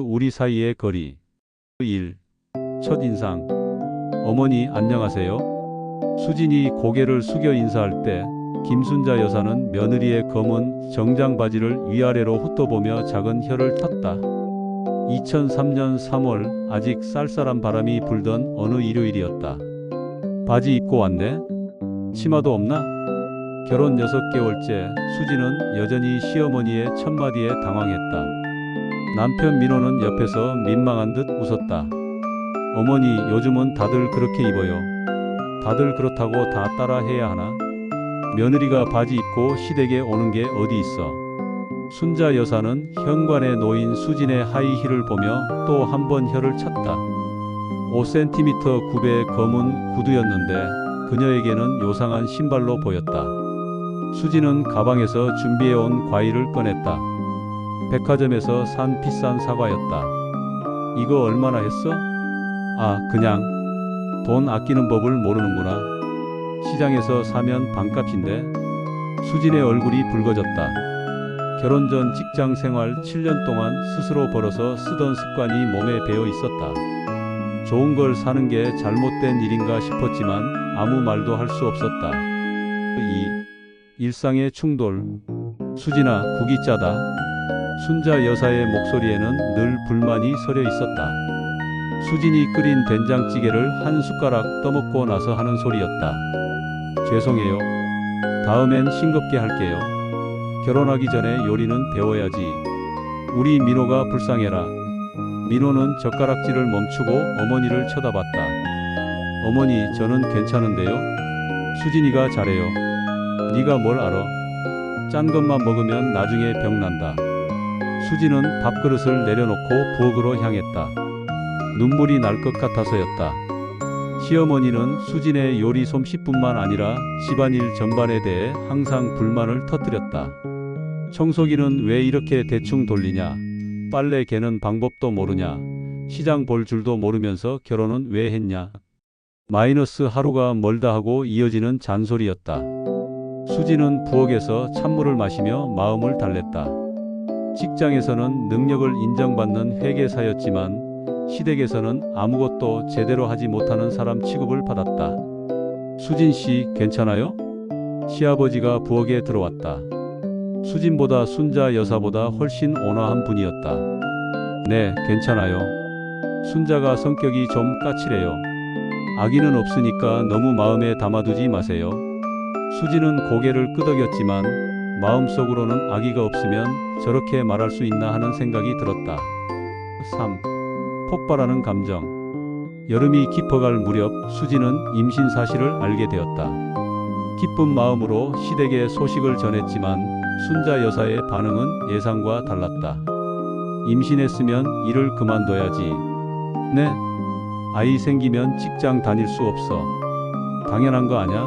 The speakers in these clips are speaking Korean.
우리 사이의 거리. 1. 첫인상. 어머니 안녕하세요. 수진이 고개를 숙여 인사할 때 김순자 여사는 며느리의 검은 정장 바지를 위아래로 훑어보며 작은 혀를 텄다. 2003년 3월 아직 쌀쌀한 바람이 불던 어느 일요일이었다. 바지 입고 왔네? 치마도 없나? 결혼 6개월째 수진은 여전히 시어머니의 첫마디에 당황했다. 남편 민호는 옆에서 민망한 듯 웃었다. 어머니 요즘은 다들 그렇게 입어요. 다들 그렇다고 다 따라 해야 하나? 며느리가 바지 입고 시댁에 오는 게 어디 있어. 순자 여사는 현관에 놓인 수진의 하이힐을 보며 또 한 번 혀를 찼다. 5cm 굽의 검은 구두였는데 그녀에게는 요상한 신발로 보였다. 수진은 가방에서 준비해온 과일을 꺼냈다. 백화점에서 산 비싼 사과였다. 이거 얼마나 했어? 아, 그냥. 돈 아끼는 법을 모르는구나. 시장에서 사면 반값인데. 수진의 얼굴이 붉어졌다. 결혼 전 직장 생활 7년 동안 스스로 벌어서 쓰던 습관이 몸에 배어 있었다. 좋은 걸 사는 게 잘못된 일인가 싶었지만 아무 말도 할 수 없었다. 2. 일상의 충돌. 수진아, 국이 짜다. 순자 여사의 목소리에는 늘 불만이 서려 있었다. 수진이 끓인 된장찌개를 한 숟가락 떠먹고 나서 하는 소리였다. 죄송해요. 다음엔 싱겁게 할게요. 결혼하기 전에 요리는 배워야지. 우리 민호가 불쌍해라. 민호는 젓가락질을 멈추고 어머니를 쳐다봤다. 어머니, 저는 괜찮은데요? 수진이가 잘해요. 네가 뭘 알아? 짠 것만 먹으면 나중에 병난다. 수진은 밥그릇을 내려놓고 부엌으로 향했다. 눈물이 날 것 같아서였다. 시어머니는 수진의 요리 솜씨뿐만 아니라 집안일 전반에 대해 항상 불만을 터뜨렸다. 청소기는 왜 이렇게 대충 돌리냐? 빨래 개는 방법도 모르냐? 시장 볼 줄도 모르면서 결혼은 왜 했냐? 마이너스 하루가 멀다 하고 이어지는 잔소리였다. 수진은 부엌에서 찬물을 마시며 마음을 달랬다. 직장에서는 능력을 인정받는 회계사였지만 시댁에서는 아무것도 제대로 하지 못하는 사람 취급을 받았다. 수진 씨, 괜찮아요? 시아버지가 부엌에 들어왔다. 수진보다 순자 여사보다 훨씬 온화한 분이었다. 네, 괜찮아요. 순자가 성격이 좀 까칠해요. 아기는 없으니까 너무 마음에 담아두지 마세요. 수진은 고개를 끄덕였지만 마음속으로는 아기가 없으면 저렇게 말할 수 있나 하는 생각이 들었다. 3. 폭발하는 감정. 여름이 깊어갈 무렵 수진은 임신 사실을 알게 되었다. 기쁜 마음으로 시댁에 소식을 전했지만 순자 여사의 반응은 예상과 달랐다. 임신했으면 일을 그만둬야지. 네? 아이 생기면 직장 다닐 수 없어. 당연한 거 아냐?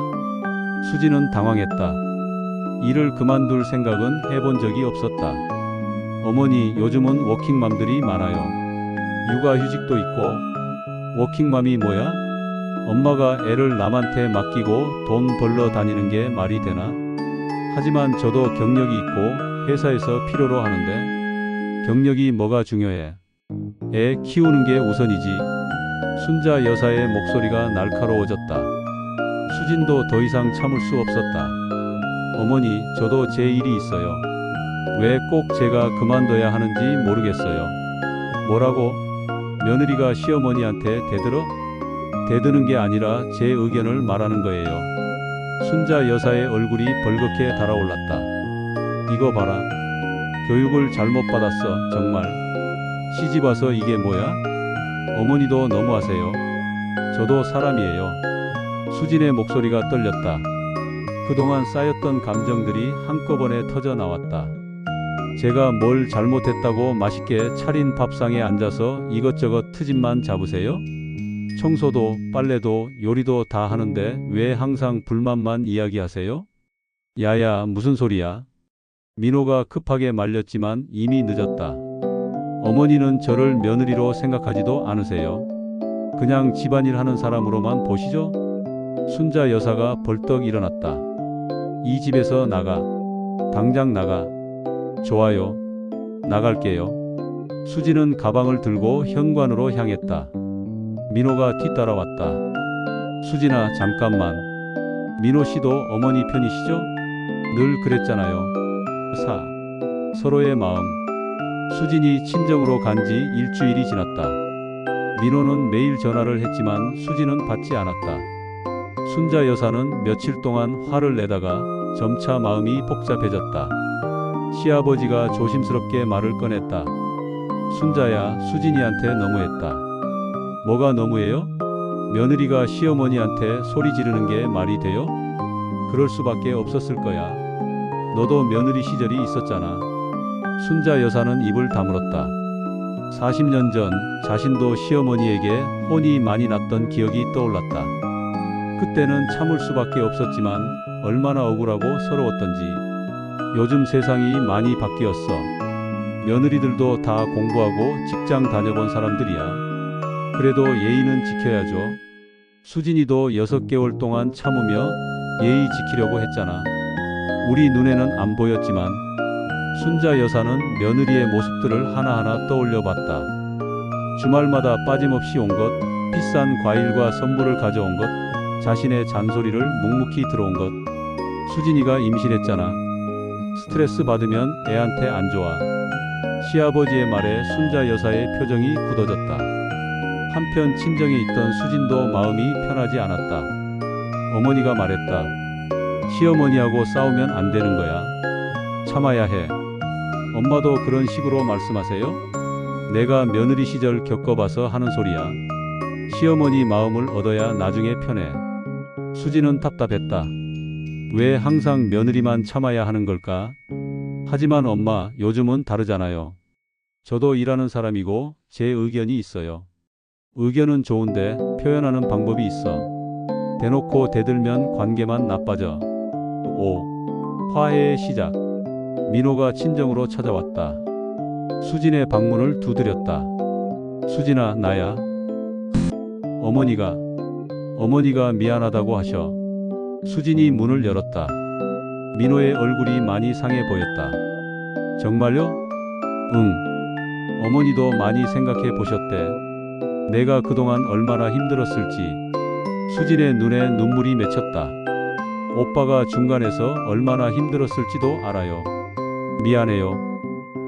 수진은 당황했다. 일을 그만둘 생각은 해본 적이 없었다. 어머니, 요즘은 워킹맘들이 많아요. 육아휴직도 있고. 워킹맘이 뭐야? 엄마가 애를 남한테 맡기고 돈 벌러 다니는 게 말이 되나? 하지만 저도 경력이 있고 회사에서 필요로 하는데. 경력이 뭐가 중요해? 애 키우는 게 우선이지. 순자 여사의 목소리가 날카로워졌다. 수진도 더 이상 참을 수 없었다. 어머니, 저도 제 일이 있어요. 왜 꼭 제가 그만둬야 하는지 모르겠어요. 뭐라고? 며느리가 시어머니한테 대들어? 대드는 게 아니라 제 의견을 말하는 거예요. 순자 여사의 얼굴이 벌겋게 달아올랐다. 이거 봐라. 교육을 잘못 받았어, 정말. 시집 와서 이게 뭐야? 어머니도 너무하세요. 저도 사람이에요. 수진의 목소리가 떨렸다. 그동안 쌓였던 감정들이 한꺼번에 터져 나왔다. 제가 뭘 잘못했다고 맛있게 차린 밥상에 앉아서 이것저것 트집만 잡으세요? 청소도 빨래도 요리도 다 하는데 왜 항상 불만만 이야기하세요? 야야, 무슨 소리야? 민호가 급하게 말렸지만 이미 늦었다. 어머니는 저를 며느리로 생각하지도 않으세요. 그냥 집안일 하는 사람으로만 보시죠? 순자 여사가 벌떡 일어났다. 이 집에서 나가. 당장 나가. 좋아요. 나갈게요. 수지는 가방을 들고 현관으로 향했다. 민호가 뒤따라왔다. 수진아, 잠깐만. 민호 씨도 어머니 편이시죠? 늘 그랬잖아요. 서로의 마음. 수진이 친정으로 간 지 일주일이 지났다. 민호는 매일 전화를 했지만 수진은 받지 않았다. 순자 여사는 며칠 동안 화를 내다가 점차 마음이 복잡해졌다. 시아버지가 조심스럽게 말을 꺼냈다. 순자야, 수진이한테 너무했다. 뭐가 너무해요? 며느리가 시어머니한테 소리 지르는 게 말이 돼요? 그럴 수밖에 없었을 거야. 너도 며느리 시절이 있었잖아. 순자 여사는 입을 다물었다. 40년 전 자신도 시어머니에게 혼이 많이 났던 기억이 떠올랐다. 그때는 참을 수밖에 없었지만 얼마나 억울하고 서러웠던지. 요즘 세상이 많이 바뀌었어. 며느리들도 다 공부하고 직장 다녀본 사람들이야. 그래도 예의는 지켜야죠. 수진이도 6개월 동안 참으며 예의 지키려고 했잖아. 우리 눈에는 안 보였지만 순자 여사는 며느리의 모습들을 하나하나 떠올려 봤다. 주말마다 빠짐없이 온 것, 비싼 과일과 선물을 가져온 것, 자신의 잔소리를 묵묵히 들어온 것. 수진이가 임신했잖아. 스트레스 받으면 애한테 안 좋아. 시아버지의 말에 순자 여사의 표정이 굳어졌다. 한편 친정에 있던 수진도 마음이 편하지 않았다. 어머니가 말했다. 시어머니하고 싸우면 안 되는 거야. 참아야 해. 엄마도 그런 식으로 말씀하세요? 내가 며느리 시절 겪어봐서 하는 소리야. 시어머니 마음을 얻어야 나중에 편해. 수진은 답답했다. 왜 항상 며느리만 참아야 하는 걸까? 하지만 엄마, 요즘은 다르잖아요. 저도 일하는 사람이고 제 의견이 있어요. 의견은 좋은데 표현하는 방법이 있어. 대놓고 대들면 관계만 나빠져. 5. 화해의 시작. 민호가 친정으로 찾아왔다. 수진의 방문을 두드렸다. 수진아, 나야. 어머니가 미안하다고 하셔. 수진이 문을 열었다. 민호의 얼굴이 많이 상해 보였다. 정말요? 응. 어머니도 많이 생각해 보셨대. 내가 그동안 얼마나 힘들었을지. 수진의 눈에 눈물이 맺혔다. 오빠가 중간에서 얼마나 힘들었을지도 알아요. 미안해요.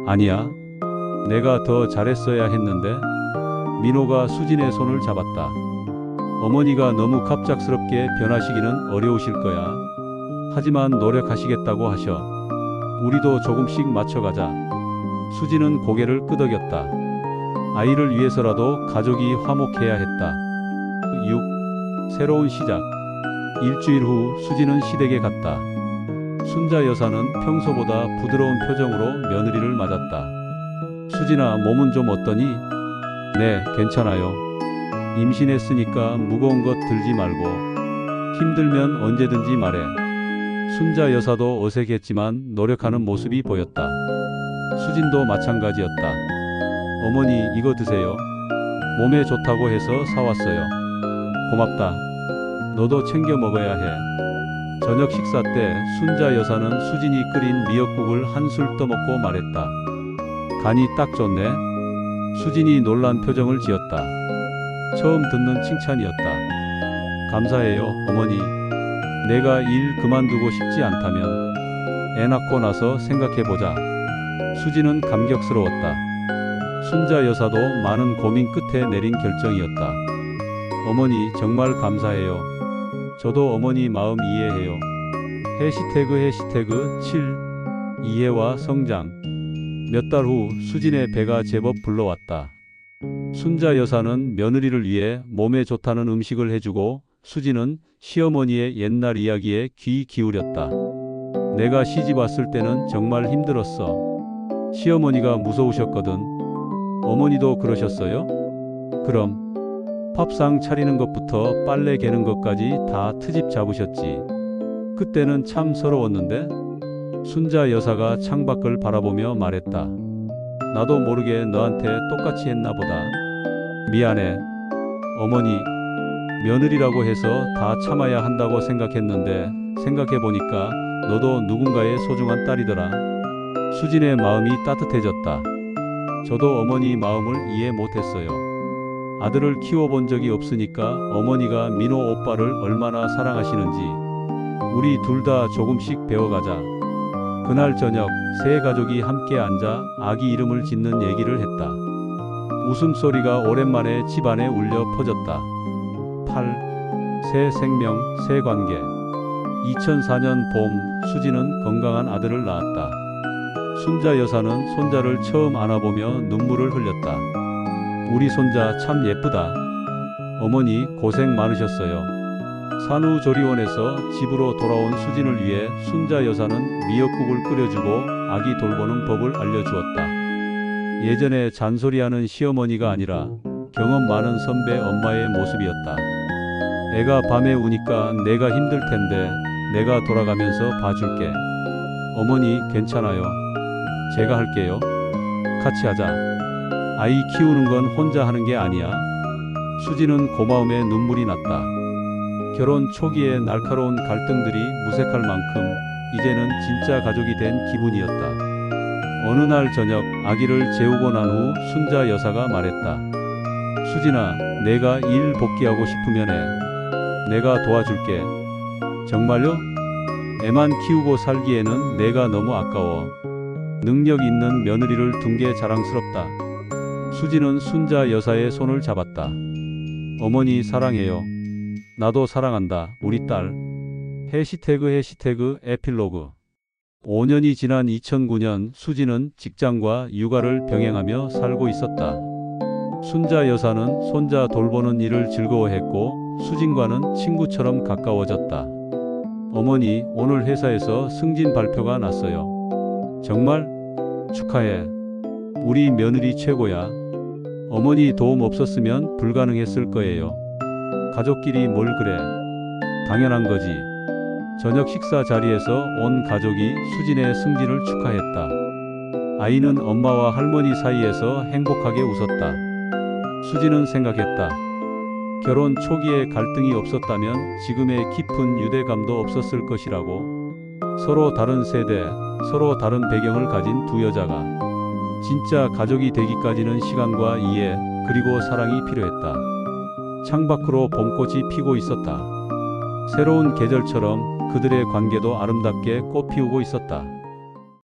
아니야. 내가 더 잘했어야 했는데. 민호가 수진의 손을 잡았다. 어머니가 너무 갑작스럽게 변하시기는 어려우실 거야. 하지만 노력하시겠다고 하셔. 우리도 조금씩 맞춰가자. 수진은 고개를 끄덕였다. 아이를 위해서라도 가족이 화목해야 했다. 6. 새로운 시작. 일주일 후 수진은 시댁에 갔다. 순자 여사는 평소보다 부드러운 표정으로 며느리를 맞았다. 수진아, 몸은 좀 어떠니? 네, 괜찮아요. 임신했으니까 무거운 것 들지 말고. 힘들면 언제든지 말해. 순자 여사도 어색했지만 노력하는 모습이 보였다. 수진도 마찬가지였다. 어머니, 이거 드세요. 몸에 좋다고 해서 사왔어요. 고맙다. 너도 챙겨 먹어야 해. 저녁 식사 때 순자 여사는 수진이 끓인 미역국을 한술 떠먹고 말했다. 간이 딱 좋네. 수진이 놀란 표정을 지었다. 처음 듣는 칭찬이었다. 감사해요, 어머니. 내가 일 그만두고 싶지 않다면 애 낳고 나서 생각해보자. 수진은 감격스러웠다. 순자 여사도 많은 고민 끝에 내린 결정이었다. 어머니, 정말 감사해요. 저도 어머니 마음 이해해요. 해시태그 7. 이해와 성장. 몇 달 후 수진의 배가 제법 불러왔다. 순자 여사는 며느리를 위해 몸에 좋다는 음식을 해주고 수진은 시어머니의 옛날 이야기에 귀 기울였다. 내가 시집 왔을 때는 정말 힘들었어. 시어머니가 무서우셨거든. 어머니도 그러셨어요? 그럼 밥상 차리는 것부터 빨래 개는 것까지 다 트집 잡으셨지. 그때는 참 서러웠는데? 순자 여사가 창밖을 바라보며 말했다. 나도 모르게 너한테 똑같이 했나 보다. 미안해. 어머니, 며느리라고 해서 다 참아야 한다고 생각했는데 생각해보니까 너도 누군가의 소중한 딸이더라. 수진의 마음이 따뜻해졌다. 저도 어머니 마음을 이해 못했어요. 아들을 키워본 적이 없으니까 어머니가 민호 오빠를 얼마나 사랑하시는지 우리 둘 다 조금씩 배워가자. 그날 저녁 세 가족이 함께 앉아 아기 이름을 짓는 얘기를 했다. 웃음소리가 오랜만에 집안에 울려 퍼졌다. 새 생명, 새 관계. 2004년 봄 수지는 건강한 아들을 낳았다. 순자 여사는 손자를 처음 안아보며 눈물을 흘렸다. 우리 손자 참 예쁘다. 어머니 고생 많으셨어요. 산후조리원에서 집으로 돌아온 수진을 위해 순자 여사는 미역국을 끓여주고 아기 돌보는 법을 알려주었다. 예전에 잔소리하는 시어머니가 아니라 경험 많은 선배 엄마의 모습이었다. 애가 밤에 우니까 내가 힘들 텐데 내가 돌아가면서 봐줄게. 어머니 괜찮아요. 제가 할게요. 같이 하자. 아이 키우는 건 혼자 하는 게 아니야. 수지는 고마움에 눈물이 났다. 결혼 초기에 날카로운 갈등들이 무색할 만큼 이제는 진짜 가족이 된 기분이었다. 어느 날 저녁 아기를 재우고 난 후 순자 여사가 말했다. 수진아, 내가 일 복귀하고 싶으면 해. 내가 도와줄게. 정말요? 애만 키우고 살기에는 내가 너무 아까워. 능력 있는 며느리를 둔 게 자랑스럽다. 수지는 순자 여사의 손을 잡았다. 어머니 사랑해요. 나도 사랑한다. 우리 딸. 해시태그 에필로그. 5년이 지난 2009년 수지는 직장과 육아를 병행하며 살고 있었다. 순자 여사는 손자 돌보는 일을 즐거워했고 수진과는 친구처럼 가까워졌다. 어머니, 오늘 회사에서 승진 발표가 났어요. 정말? 축하해. 우리 며느리 최고야. 어머니 도움 없었으면 불가능했을 거예요. 가족끼리 뭘 그래. 당연한 거지. 저녁 식사 자리에서 온 가족이 수진의 승진을 축하했다. 아이는 엄마와 할머니 사이에서 행복하게 웃었다. 수진은 생각했다. 결혼 초기에 갈등이 없었다면 지금의 깊은 유대감도 없었을 것이라고. 서로 다른 세대, 서로 다른 배경을 가진 두 여자가 진짜 가족이 되기까지는 시간과 이해, 그리고 사랑이 필요했다. 창밖으로 봄꽃이 피고 있었다. 새로운 계절처럼 그들의 관계도 아름답게 꽃피우고 있었다.